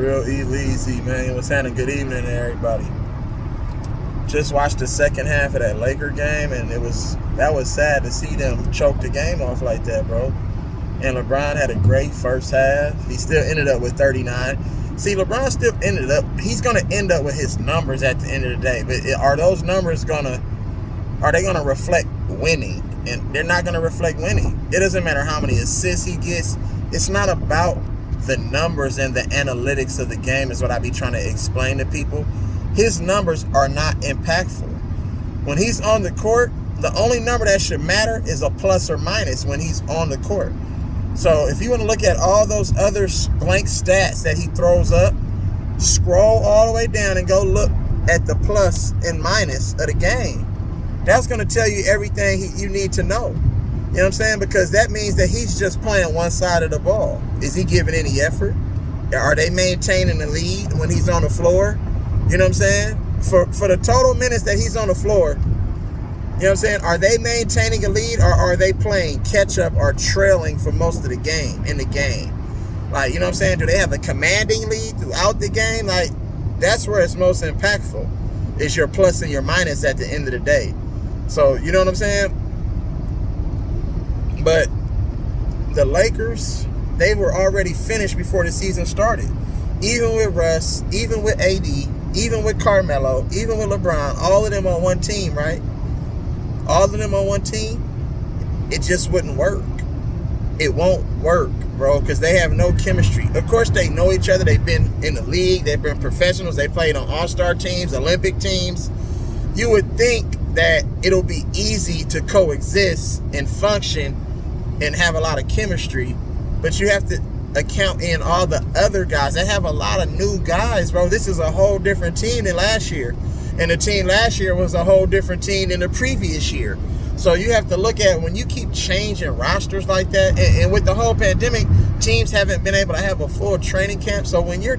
Real E-Leezy, man. What's happening? Good evening to everybody. Just watched the second half of that Laker game, and that was sad to see them choke the game off like that, bro. And LeBron had a great first half. He still ended up with 39. See, LeBron still he's going to end up with his numbers at the end of the day. But are those numbers are they going to reflect winning? And they're not going to reflect winning. It doesn't matter how many assists he gets. It's not about the numbers and the analytics of the game is what I be trying to explain to people. His numbers are not impactful. When he's on the court, the only number that should matter is a plus or minus when he's on the court. So if you want to look at all those other blank stats that he throws up, scroll all the way down and go look at the plus and minus of the game. That's going to tell you everything you need to know. You know what I'm saying? Because that means that he's just playing one side of the ball. Is he giving any effort? Are they maintaining the lead when he's on the floor? You know what I'm saying? For the total minutes that he's on the floor, you know what I'm saying? Are they maintaining a lead, or are they playing catch up or trailing for most of the game in the game? Like, you know what I'm saying? Do they have a commanding lead throughout the game? Like, that's where it's most impactful, is your plus and your minus at the end of the day. So, you know what I'm saying? But the Lakers, they were already finished before the season started. Even with Russ, even with AD, even with Carmelo, even with LeBron, all of them on one team, right? All of them on one team, it just wouldn't work. It won't work, bro, because they have no chemistry. Of course, they know each other. They've been in the league. They've been professionals. They played on all-star teams, Olympic teams. You would think that it'll be easy to coexist and function and have a lot of chemistry, but you have to account in all the other guys. They have a lot of new guys, bro. This is a whole different team than last year. And the team last year was a whole different team than the previous year. So you have to look at when you keep changing rosters like that, and with the whole pandemic, teams haven't been able to have a full training camp. So when you're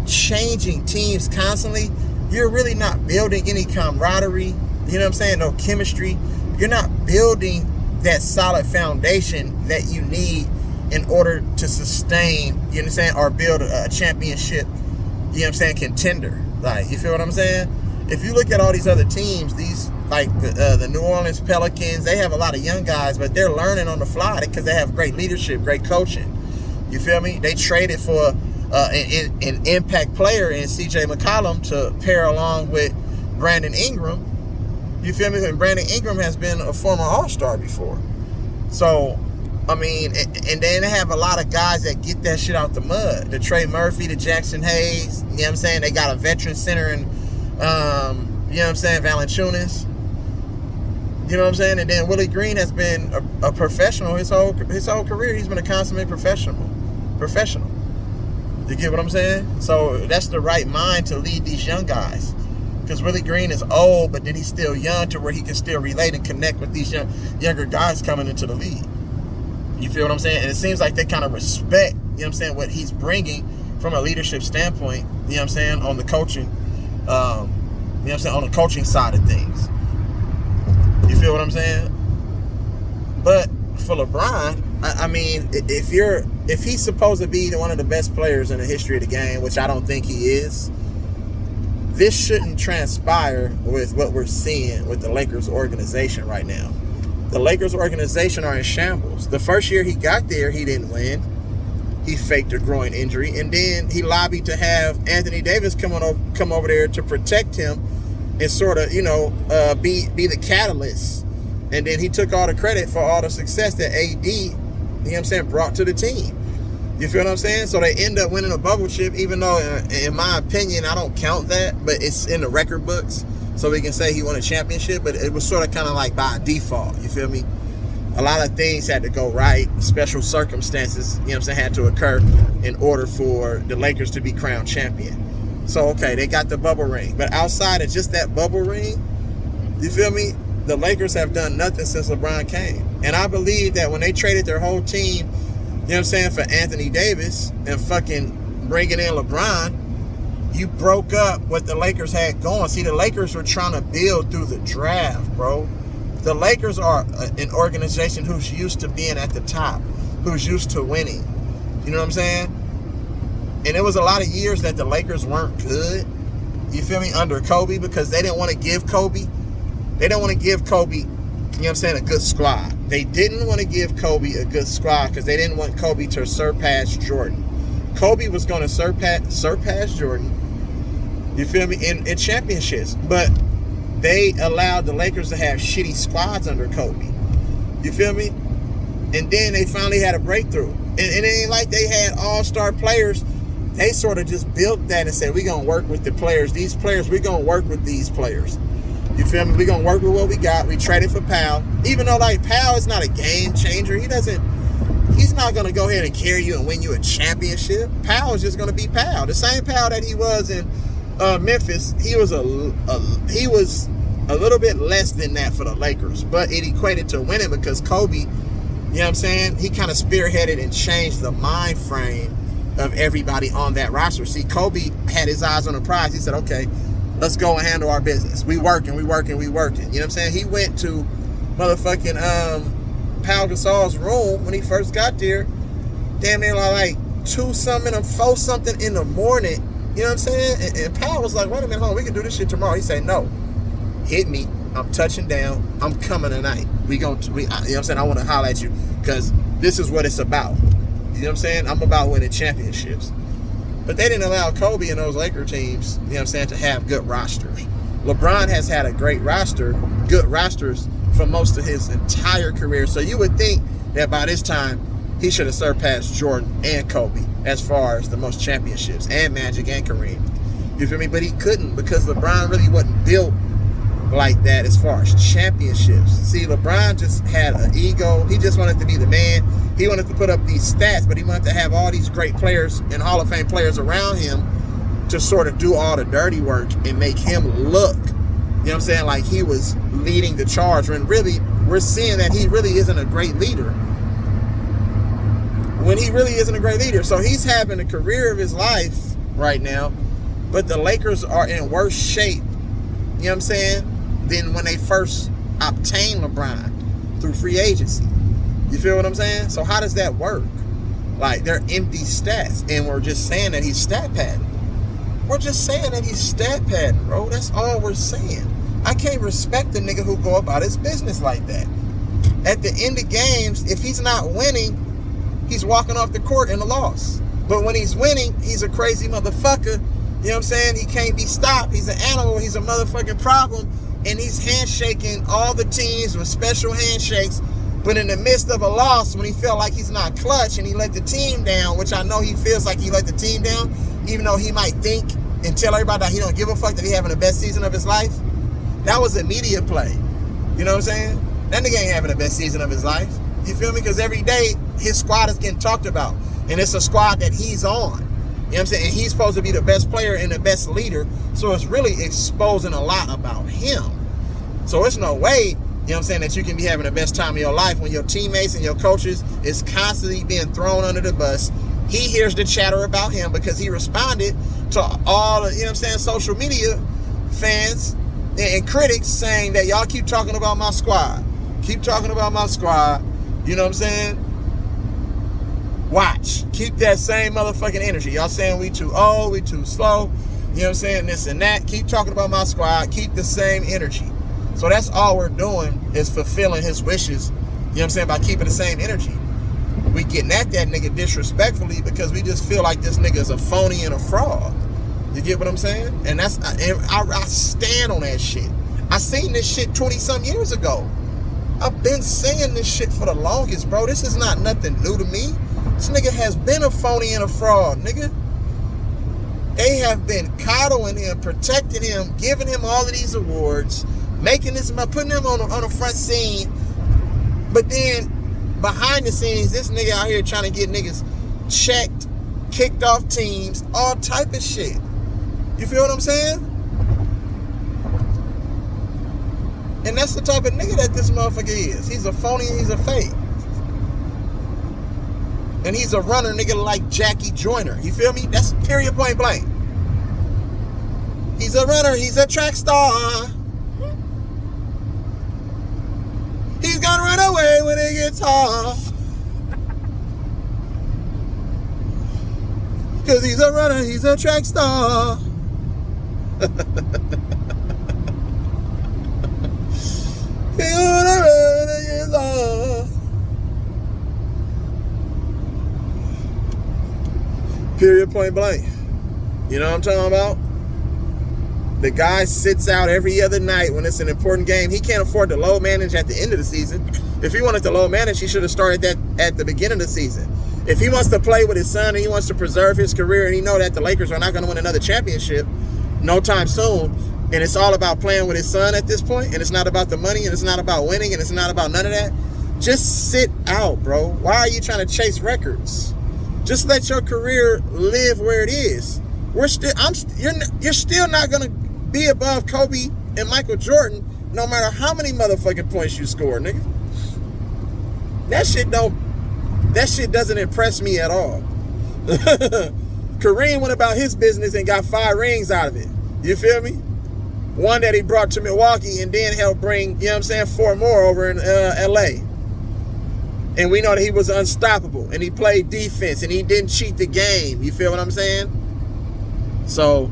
changing teams constantly, you're really not building any camaraderie. You know what I'm saying? No chemistry. You're not building that solid foundation that you need in order to sustain, you know what I'm saying, or build a championship, you know what I'm saying, contender. Like, you feel what I'm saying? If you look at all these other teams, these, like the New Orleans Pelicans, they have a lot of young guys, but they're learning on the fly because they have great leadership, great coaching. You feel me? They traded for an impact player in C.J. McCollum to pair along with Brandon Ingram. You feel me? And Brandon Ingram has been a former All-Star before. So, I mean, and then they have a lot of guys that get that shit out the mud. The Trey Murphy, the Jackson Hayes, you know what I'm saying? They got a veteran center in, you know what I'm saying, Valanciunas. You know what I'm saying? And then Willie Green has been a professional his whole career. He's been a consummate professional. You get what I'm saying? So that's the right mind to lead these young guys. Because Willie Green is old, but then he's still young to where he can still relate and connect with these younger guys coming into the league. You feel what I'm saying? And it seems like they kind of respect, you know what I'm saying, what he's bringing from a leadership standpoint, you know what I'm saying, on the coaching, you know what I'm saying, on the coaching side of things. You feel what I'm saying? But for LeBron, I mean, if he's supposed to be one of the best players in the history of the game, which I don't think he is, this shouldn't transpire with what we're seeing with the Lakers organization right now. The Lakers organization are in shambles. The first year he got there, he didn't win. He faked a groin injury, and then he lobbied to have Anthony Davis come over there to protect him and sort of, you know, be the catalyst. And then he took all the credit for all the success that AD, you know what I'm saying, brought to the team. You feel what I'm saying? So they end up winning a bubble chip, even though, in my opinion, I don't count that, but it's in the record books. So we can say he won a championship, but it was sort of kind of like by default. You feel me? A lot of things had to go right. Special circumstances, you know what I'm saying, had to occur in order for the Lakers to be crowned champion. So, okay, they got the bubble ring. But outside of just that bubble ring, you feel me? The Lakers have done nothing since LeBron came. And I believe that when they traded their whole team, you know what I'm saying, for Anthony Davis and fucking bringing in LeBron, you broke up what the Lakers had going. See, the Lakers were trying to build through the draft, bro. The Lakers are an organization who's used to being at the top, who's used to winning. You know what I'm saying? And it was a lot of years that the Lakers weren't good, you feel me, under Kobe, because they didn't want to give Kobe, you know what I'm saying, a good squad. They didn't want to give Kobe a good squad because they didn't want Kobe to surpass Jordan. Kobe was going to surpass Jordan, you feel me, in championships. But they allowed the Lakers to have shitty squads under Kobe, you feel me? And then they finally had a breakthrough. And it ain't like they had all-star players. They sort of just built that and said, we're going to work with the players. These players, we're going to work with these players. You feel me? We're going to work with what we got. We traded for Powell. Even though, like, Powell is not a game changer. He's not going to go ahead and carry you and win you a championship. Powell is just going to be Powell. The same Powell that he was in Memphis, he was a little bit less than that for the Lakers. But it equated to winning because Kobe, you know what I'm saying, he kind of spearheaded and changed the mind frame of everybody on that roster. See, Kobe had his eyes on the prize. He said, okay, let's go and handle our business. We working. You know what I'm saying? He went to motherfucking Pau Gasol's room when he first got there. Damn near like 2-something or 4-something in the morning. You know what I'm saying? And Pau was like, wait a minute, hold on, we can do this shit tomorrow. He said, no, hit me. I'm touching down. I'm coming tonight. You know what I'm saying? I want to holler at you because this is what it's about. You know what I'm saying? I'm about winning championships. But they didn't allow Kobe and those Laker teams, you know what I'm saying, to have good rosters. LeBron has had a great roster, good rosters for most of his entire career. So you would think that by this time, he should have surpassed Jordan and Kobe as far as the most championships, and Magic and Kareem. You feel me? But he couldn't because LeBron really wasn't built like that as far as championships. See, LeBron just had an ego. He just wanted to be the man. He wanted to put up these stats, but he wanted to have all these great players and Hall of Fame players around him to sort of do all the dirty work and make him look, you know what I'm saying, like he was leading the charge. When really, we're seeing that he really isn't a great leader. So he's having the career of his life right now, but the Lakers are in worse shape, you know what I'm saying, than when they first obtained LeBron through free agency. You feel what I'm saying? So how does that work? Like, they're empty stats, and we're just saying that he's stat padding. We're just saying that he's stat padding, bro. That's all we're saying. I can't respect the nigga who go about his business like that. At the end of games, if he's not winning, he's walking off the court in a loss. But when he's winning, he's a crazy motherfucker. You know what I'm saying? He can't be stopped. He's an animal. He's a motherfucking problem. And he's handshaking all the teams with special handshakes. But in the midst of a loss, when he felt like he's not clutch and he let the team down, which I know he feels like he let the team down, even though he might think and tell everybody that he don't give a fuck that he having the best season of his life, that was a media play. You know what I'm saying? That nigga ain't having the best season of his life. You feel me? Because every day, his squad is getting talked about. And it's a squad that he's on. You know what I'm saying? And he's supposed to be the best player and the best leader. So it's really exposing a lot about him. So it's no way, you know what I'm saying, that you can be having the best time of your life when your teammates and your coaches is constantly being thrown under the bus. He hears the chatter about him because he responded to all the, you know what I'm saying, social media fans and critics saying that y'all keep talking about my squad. Keep talking about my squad. You know what I'm saying? Watch. Keep that same motherfucking energy. Y'all saying we too old, we too slow. You know what I'm saying? This and that. Keep talking about my squad. Keep the same energy. So that's all we're doing is fulfilling his wishes, you know what I'm saying, by keeping the same energy. We getting at that nigga disrespectfully because we just feel like this nigga is a phony and a fraud. You get what I'm saying? And I stand on that shit. I seen this shit 20-some years ago. I've been saying this shit for the longest, bro. This is not nothing new to me. This nigga has been a phony and a fraud, nigga. They have been coddling him, protecting him, giving him all of these awards, making this, putting him on the front scene. But then behind the scenes, this nigga out here trying to get niggas checked, kicked off teams, all type of shit. You feel what I'm saying? And that's the type of nigga that this motherfucker is. He's a phony and he's a fake. And he's a runner nigga like Jackie Joyner. You feel me? That's period, point blank. He's a runner. He's a track star. He's gonna run away when it gets hard. Cause he's a runner, he's a track star. Period, point blank. You know what I'm talking about? The guy sits out every other night when it's an important game. He can't afford to low manage at the end of the season. If he wanted to low manage, he should have started that at the beginning of the season. If he wants to play with his son and he wants to preserve his career and he know that the Lakers are not going to win another championship no time soon, and it's all about playing with his son at this point, and it's not about the money, and it's not about winning, and it's not about none of that, just sit out, bro. Why are you trying to chase records? Just let your career live where it is. You're still not going to be above Kobe and Michael Jordan no matter how many motherfucking points you score, nigga. That shit doesn't impress me at all. Kareem went about his business and got 5 rings out of it. You feel me? One that he brought to Milwaukee and then helped bring, you know what I'm saying, 4 more over in LA. And we know that he was unstoppable and he played defense and he didn't cheat the game. You feel what I'm saying? So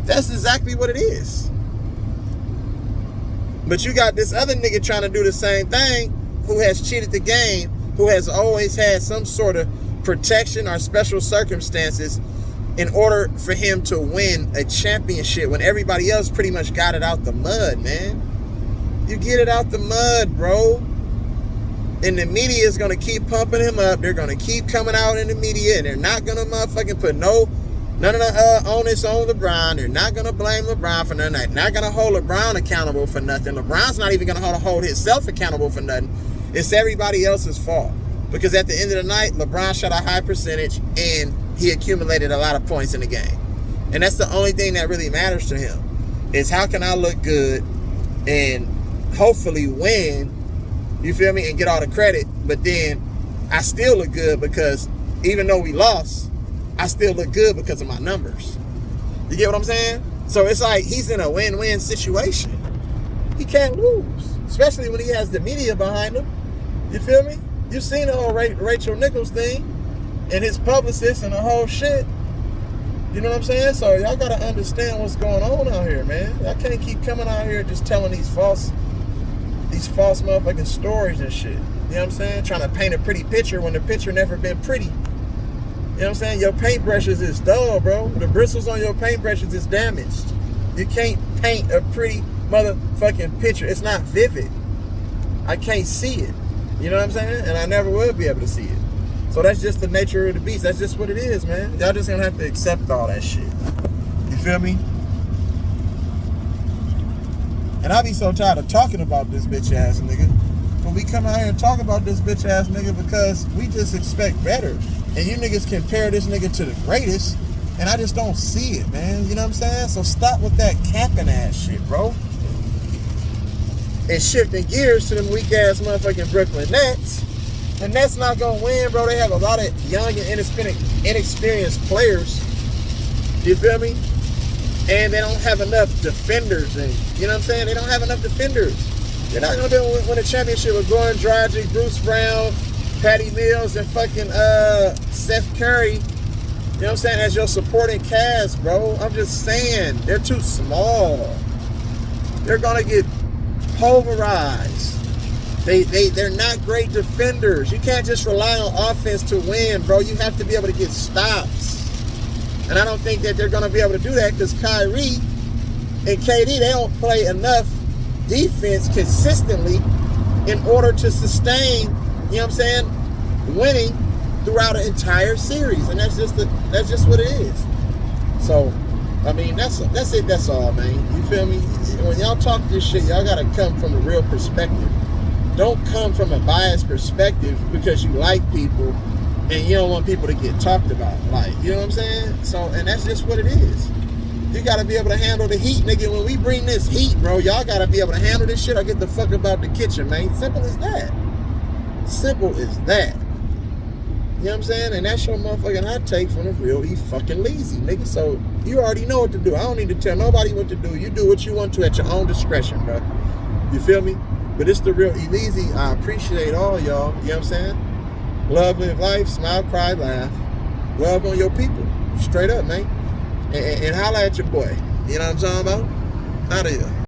that's exactly what it is. But you got this other nigga trying to do the same thing who has cheated the game, who has always had some sort of protection or special circumstances in order for him to win a championship when everybody else pretty much got it out the mud, man. You get it out the mud, bro. And the media is going to keep pumping him up. They're going to keep coming out in the media, and they're not going to motherfucking put none of the onus on LeBron. They're not going to blame LeBron for nothing. They're not going to hold LeBron accountable for nothing. LeBron's not even going to hold himself accountable for nothing. It's everybody else's fault. Because at the end of the night, LeBron shot a high percentage, and he accumulated a lot of points in the game. And that's the only thing that really matters to him, is how can I look good and hopefully win, you feel me, and get all the credit, but then I still look good because even though we lost, I still look good because of my numbers. You get what I'm saying? So it's like he's in a win-win situation. He can't lose, especially when he has the media behind him. You feel me? You seen the whole Rachel Nichols thing and his publicist and the whole shit. You know what I'm saying? So y'all got to understand what's going on out here, man. Y'all can't keep coming out here just telling these false motherfucking stories and shit. You know what I'm saying? Trying to paint a pretty picture when the picture never been pretty. You know what I'm saying? Your paintbrushes is dull, bro. The bristles on your paintbrushes is damaged. You can't paint a pretty motherfucking picture. It's not vivid. I can't see it. You know what I'm saying? And I never will be able to see it. So that's just the nature of the beast. That's just what it is, man. Y'all just gonna have to accept all that shit. You feel me? And I be so tired of talking about this bitch ass nigga. But we come out here and talk about this bitch ass nigga because we just expect better. And you niggas compare this nigga to the greatest, and I just don't see it, man. You know what I'm saying? So stop with that capping ass shit, bro. And shifting gears to them weak ass motherfucking Brooklyn Nets. The Nets not gonna win, bro. They have a lot of young and inexperienced players. You feel me? And they don't have enough defenders. And you know what I'm saying? They don't have enough defenders. They're not gonna be able to win a championship with Goran Dragic, Bruce Brown, Patty Mills, and fucking Seth Curry. You know what I'm saying? As your supporting cast, bro. I'm just saying, they're too small. They're gonna get pulverized. They're not great defenders. You can't just rely on offense to win, bro. You have to be able to get stops. And I don't think that they're going to be able to do that because Kyrie and KD, they don't play enough defense consistently in order to sustain, you know what I'm saying, winning throughout an entire series. And that's just what it is. So, I mean, that's it. That's all, man. You feel me? When y'all talk this shit, y'all got to come from a real perspective. Don't come from a biased perspective because you like people and you don't want people to get talked about. Like, you know what I'm saying? So, and that's just what it is. You got to be able to handle the heat, nigga. When we bring this heat, bro, y'all got to be able to handle this shit or get the fuck about the kitchen, man. Simple as that. Simple as that. You know what I'm saying? And that's your motherfucking hot take from the real E-Leezy, nigga. So, you already know what to do. I don't need to tell nobody what to do. You do what you want to at your own discretion, bro. You feel me? But it's the real E-Leezy. I appreciate all y'all. You know what I'm saying? Love, live life, smile, cry, laugh. Love on your people. Straight up, man. And holla at your boy. You know what I'm talking about? Out of here.